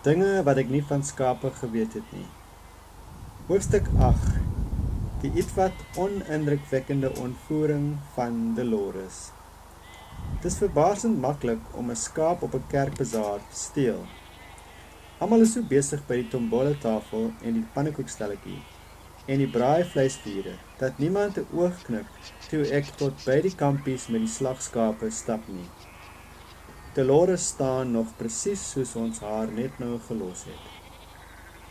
Dinge wat ek nie van skape geweet het nie. Hoofstuk 8. Die ietwat onindrukwekkende ontvoering van Dolores. Het is verbaasend maklik om 'n skaap op 'n kerkbazaar te steel. Almal is so besig by die tombola tafel en die pannekoekstelletjie en die braaivleisvure, dat niemand 'n oog knip toe ek tot by die kampies met die slagskape stap nie. Dolores staan nog presies soos ons haar net nou gelos het,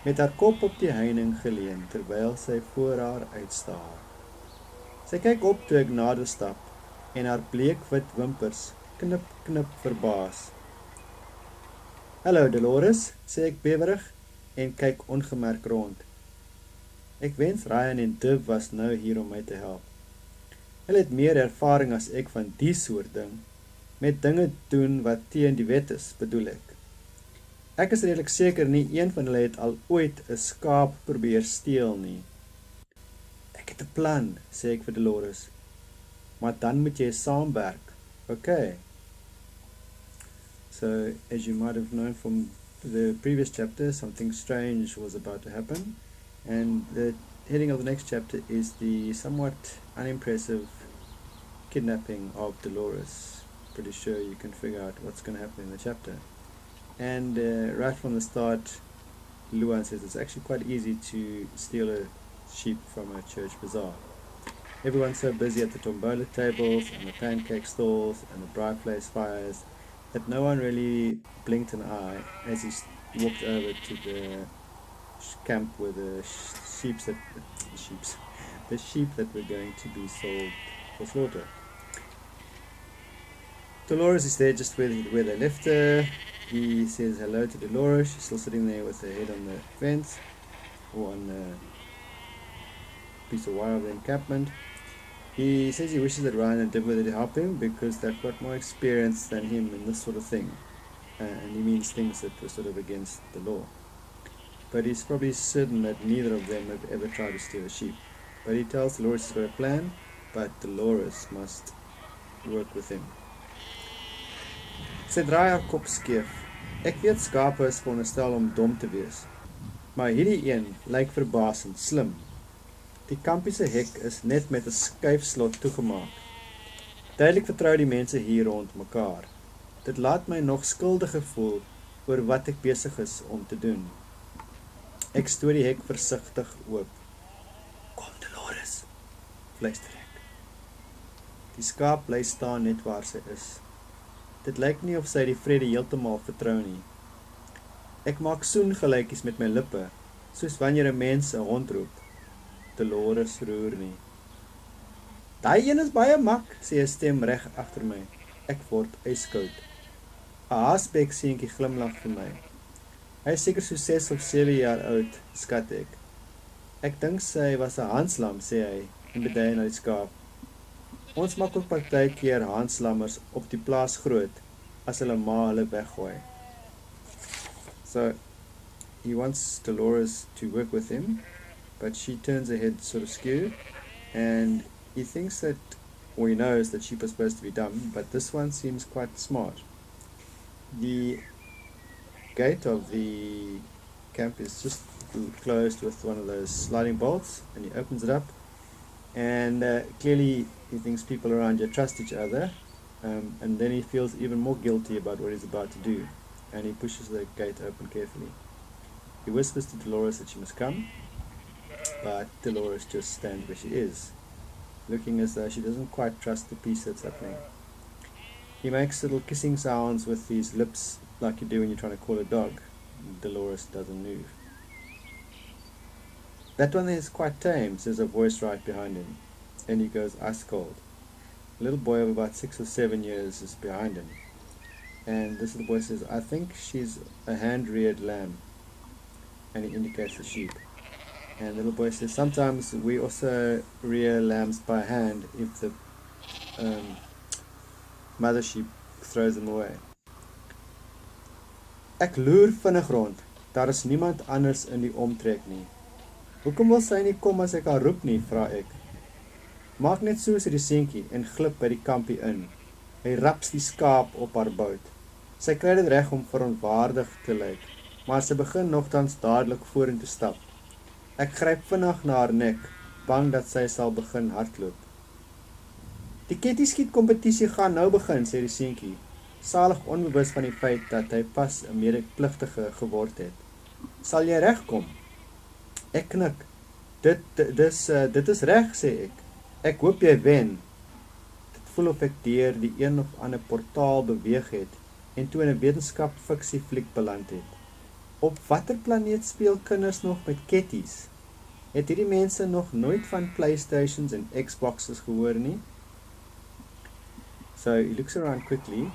met haar kop op die heining geleun terwyl sy voor haar uitstaar. Sy kyk op toe ek nader stap en haar bleekwit wimpers knip knip verbaas. "Hallo Dolores," sê ek bewerig en kyk ongemerk rond. Ek wens Ryan en Div was nou hier om my te help. Hulle het meer ervaring as ek van die soort ding, met dinge doen wat teen die wet is, bedoel ek. Ek is redelik seker nie een van hulle het al ooit 'n skaap probeer steel nie. "Ek het 'n plan," sê ek vir Dolores. "Maar dan moet jy saamwerk, okay?" So, as you might have known from the previous chapter, something strange was about to happen, and the heading of the next chapter is the somewhat unimpressive kidnapping of Dolores. Pretty sure you can figure out what's going to happen in the chapter. And right from the start, Luan says it's actually quite easy to steal a sheep from a church bazaar. Everyone's so busy at the tombola tables and the pancake stalls and the braaivleis fires that no one really blinked an eye as he walked over to the camp with the sheep that were going to be sold for slaughter. Dolores is there just where they left her. He says hello to Dolores. She's still sitting there with her head on the fence or on a piece of wire of the encampment. He says he wishes that Ryan and Div were there to help him because they've got more experience than him in this sort of thing. And he means things that were sort of against the law. But he's probably certain that neither of them have ever tried to steal a sheep. But he tells Dolores he's got a plan, but Dolores must work with him. Sy draai haar kop skeef. Ek weet skape is veronderstel om dom te wees, maar hierdie een lyk verbasend slim. Die kampie se hek is net met 'n skuifslot toegemaak. Duidelik vertrou die mense hier rond mekaar. Dit laat my nog skuldiger voel oor wat ek besig is om te doen. Ek stoot die hek versigtig oop. "Kom Dolores," fluister ek. Die skaap bly staan net waar sy is. Dit lyk nie of sy die vrede heeltemal vertrou nie. Ek maak soengelykies met my lippe, soos wanneer 'n mens 'n hond roep. Dolores roer nie. "Daai een is baie mak," sê 'n stem reg agter my. Ek word yskoud. 'n Haasbek seentjie glimlag vir my. Hy is seker so 6 of 7 jaar oud, skat ek. "Ek dink sy was 'n hanslam," sê hy en bedui na die skaap. "Ons maak ook partykeer handslammers op die plaas groot, as hulle ma hulle weggooi." So, he wants Dolores to work with him, but she turns her head sort of skew, and he thinks that, or he knows that sheep are supposed to be dumb, but this one seems quite smart. The gate of the camp is just closed with one of those sliding bolts, and he opens it up, and clearly he thinks people around here trust each other, and then he feels even more guilty about what he's about to do, and he pushes the gate open carefully. He whispers to Dolores that she must come, but Dolores just stands where she is, looking as though she doesn't quite trust the peace that's happening. He makes little kissing sounds with his lips like you do when you're trying to call a dog. Dolores doesn't move. "That one is quite tame," says a voice right behind him, and he goes ice cold. A little boy of about 6 or 7 years is behind him, and this little boy says, "I think she's a hand-reared lamb," and he indicates the sheep. And the little boy says, "Sometimes we also rear lambs by hand if the mother sheep throws them away." Ek loer vinnig rond. Daar is niemand anders in die omtrek nie. "Hoekom wil sy nie kom as ek haar roep nie?" vra ek. "Maak net so," sê die seentjie en glip by die kampie in. Hy raps die skaap op haar bout. Sy kry dit reg om verontwaardig te lyk. maar sy begin nogtans dadelik vorentoe stap. Ek gryp vinnig na haar nek, bang dat sy sal begin hardloop. Die kettieskiet kompetisie gaan nou begin, sê die seentjie, salig onbewus van die feit dat hy pas 'n medepligtige geword het. Sal jy regkom? Ek knik. Dit is reg, sê ek. Ek hoop jy wen. Dit voel of ek deur die een of ander portaal beweeg het en toe in 'n wetenskap-fiksie fliek beland het. Op watter planeet speel kinders nog met ketties? Het hierdie mense nog nooit van PlayStations en Xboxes gehoor nie? So he looks around quickly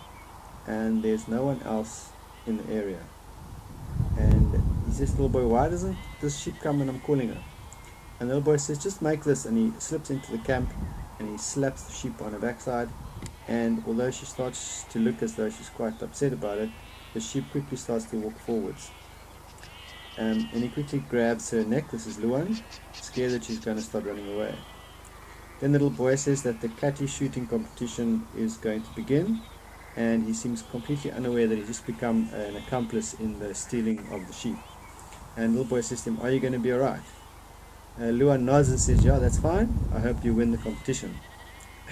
and there's no one else in the area. And he says, little boy, why doesn't this sheep come when I'm calling her? And the little boy says, just make this, and he slips into the camp and he slaps the sheep on her backside, and although she starts to look as though she's quite upset about it, the sheep quickly starts to walk forwards. And he quickly grabs her neck, this is Luan, scared that she's going to start running away. Then the little boy says that the catty shooting competition is going to begin, and he seems completely unaware that he's just become an accomplice in the stealing of the sheep. And the little boy says to him, are you going to be alright? Luan nods and says, yeah, that's fine, I hope you win the competition.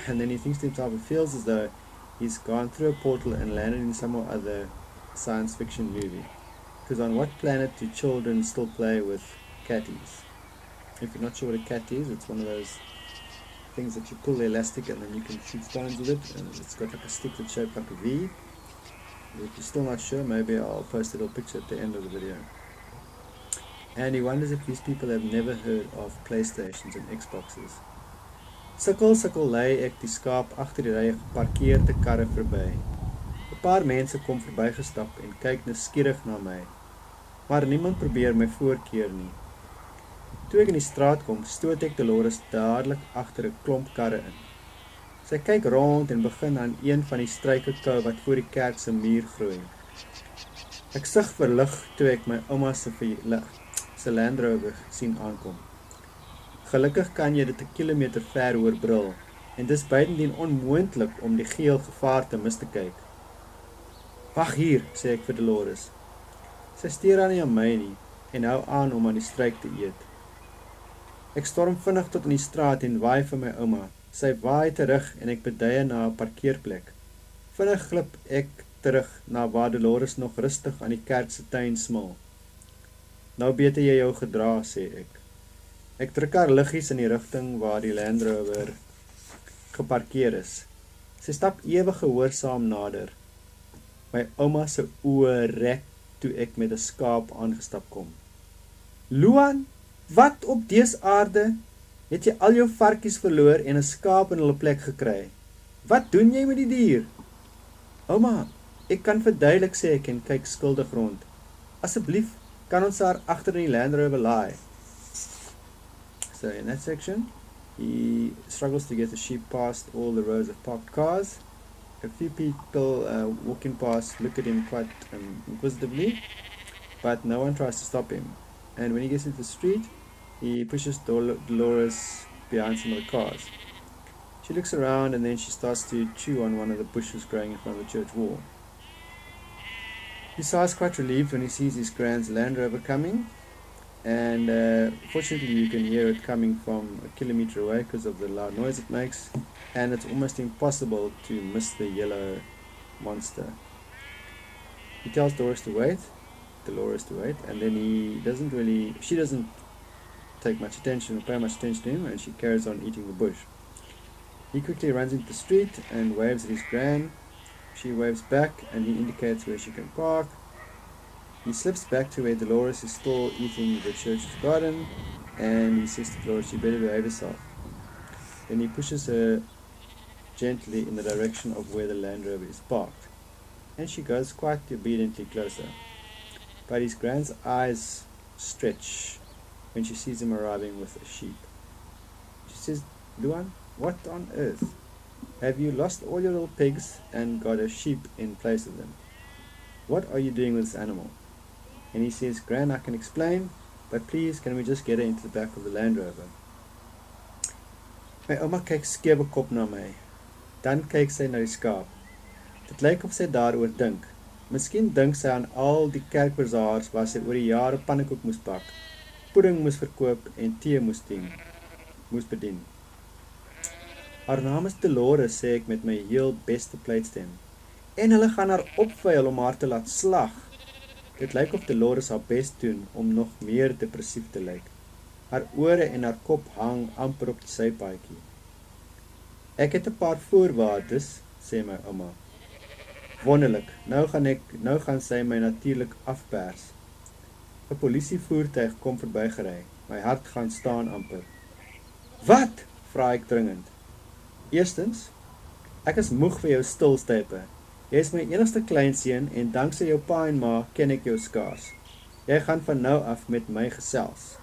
And then he thinks to himself, it feels as though he's gone through a portal and landed in some or other science fiction movie. Because on what planet do children still play with catties? If you're not sure what a cat is, it's one of those things that you pull the elastic and then you can shoot stones with it, and it's got like a stick that's shaped like a V. If you're still not sure, maybe I'll post a little picture at the end of the video. And he wonders if these people have never heard of PlayStations and Xboxes. Sukkel lei ek die skaap agter die rye geparkeerde karre verby. 'n Paar mense kom verbygestap en kyk nuuskierig na my, maar niemand probeer my voorkeer nie. Toe ek in die straat kom, stoot ek Dolores dadelik agter 'n klomp karre in. Sy kyk rond en begin aan een van die struike kou wat voor die kerk se muur groei. Ek sug verlig toe ek my ouma se Land Rover sien aankom. Gelukkig kan jy dit 'n kilometer ver hoor brul, en dis buitendien onmoontlik om die geel gevaar te mis te kyk. Wag hier, sê ek vir Dolores. Sy steur aan nie aan my nie, en hou aan om aan die struik te eet. Ek storm vinnig tot in die straat en waai vir my ouma. Sy waai terug en ek beduie na 'n parkeerplek. Vinnig glip ek terug na waar Dolores nog rustig aan die kerk se tuin smil. Nou beter jy jou gedra, sê ek. Ek druk haar liggies in die rigting waar die Land Rover geparkeer is. Sy stap ewe gehoorsaam nader. My ouma se oë rek toe ek met 'n skaap aangestap kom. Luan, wat op dese aarde? Het jy al jou varkies verloor en 'n skaap in hulle plek gekry? Wat doen jy met die dier? Ouma, ek kan verduidelik, sê ek en kyk skuldig rond. Asseblief, kan ons haar agter in die Land Rover laai? So in that section, he struggles to get the sheep past all the rows of parked cars. A few people walking past look at him quite inquisitively, but no one tries to stop him. And when he gets into the street, he pushes Dolores behind some of the cars. She looks around and then she starts to chew on one of the bushes growing in front of the church wall. He sighs quite relieved when he sees his grand's Land Rover coming, and fortunately you can hear it coming from a kilometer away because of the loud noise it makes, and it's almost impossible to miss the yellow monster. He tells Dolores to wait, and then she doesn't take much attention or pay much attention to him, and she carries on eating the bush. He quickly runs into the street and waves at his gran. She waves back and he indicates where she can park. He slips back to where Dolores is still eating the church's garden, and he says to Dolores, she better behave herself. Then he pushes her gently in the direction of where the Land Rover is parked, and she goes quite obediently closer. But his grand's eyes stretch when she sees him arriving with a sheep. She says, Luan, what on earth? Have you lost all your little pigs and got a sheep in place of them? What are you doing with this animal? And he says, Gran, I can explain, but please can we just get her into the back of the Land Rover? My ouma kyk skewe kop na my. Dan kyk sy na die skaap. Dit lyk of sy daaroor dink, Miskien dink sy aan al die kerkbazaars waar sy oor die jare pannekoek moes bak, pudding moes verkoop en tee moes bedien. Haar naam is Dolores, sê ek met my heel beste pleitstem. En hulle gaan haar opvuil om haar te laat slag. Dit lyk of Dolores haar best doen om nog meer depressief te lyk. Haar ore en haar kop hang amper op die sypaadjie. Ek het 'n paar voorwaardes, sê my ouma. Wonderlik, nou gaan sy my natuurlik afpers. 'n Polisievoertuig kom verbygery. My hart gaan staan amper. Wat? Vra ek dringend. Eerstens, ek is moeg vir jou stilstype. Jy is my enigste kleinseun en danksy jou pa en ma ken ek jou skaars. Jy gaan van nou af met my gesels.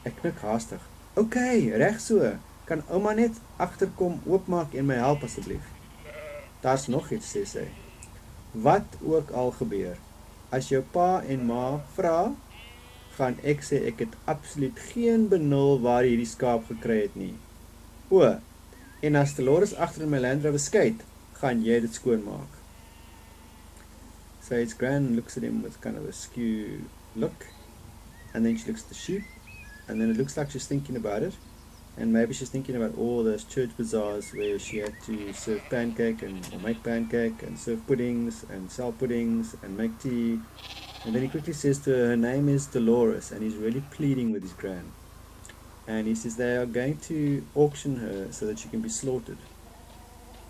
Ek knik haastig. OK, reg so. Kan ouma net agterkom oopmaak en my help asseblief? Daar's nog iets, sê sy. Wat ook al gebeur, as jou pa en ma vra, gaan ek sê ek het absoluut geen benul waar hierdie skaap gekry het nie. O, en as Dolores agter in my Land Rover skate, gaan jy dit skoonmaak. So it's Gran looks at him with kind of a skew look, and then she looks at the sheep, and then it looks like she's thinking about it, and maybe she's thinking about all those church bazaars where she had to serve pancake or make pancake and serve puddings and sell puddings and make tea. And then he quickly says to her name is Dolores, and he's really pleading with his gran. And he says they are going to auction her so that she can be slaughtered.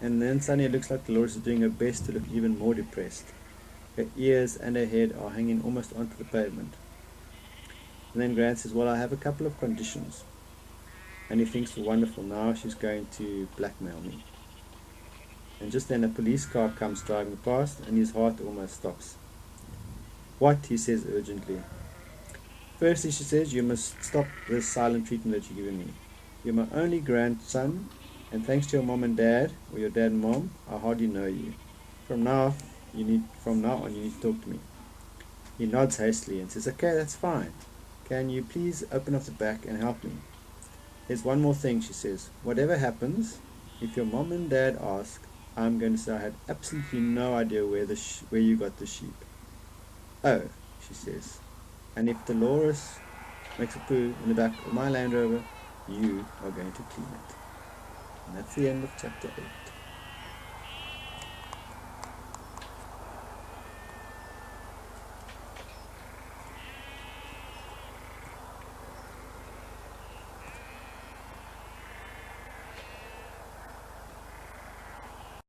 And then suddenly it looks like Dolores is doing her best to look even more depressed. Her ears and her head are hanging almost onto the pavement. And then Gran says, well, I have a couple of conditions. And he thinks, wonderful, now she's going to blackmail me. And just then a police car comes driving past, and his heart almost stops. What? He says urgently. Firstly, she says, you must stop this silent treatment that you're giving me. You're my only grandson, and thanks to your mom and dad, or your dad and mom, I hardly know you. From now on, you need to talk to me. He nods hastily and says, okay, that's fine. Can you please open up the back and help me? There's one more thing, she says. Whatever happens, if your mom and dad ask, I'm going to say I had absolutely no idea where you got the sheep. Oh, she says. And if Dolores makes a poo in the back of my Land Rover, you are going to clean it. And that's the end of chapter 8.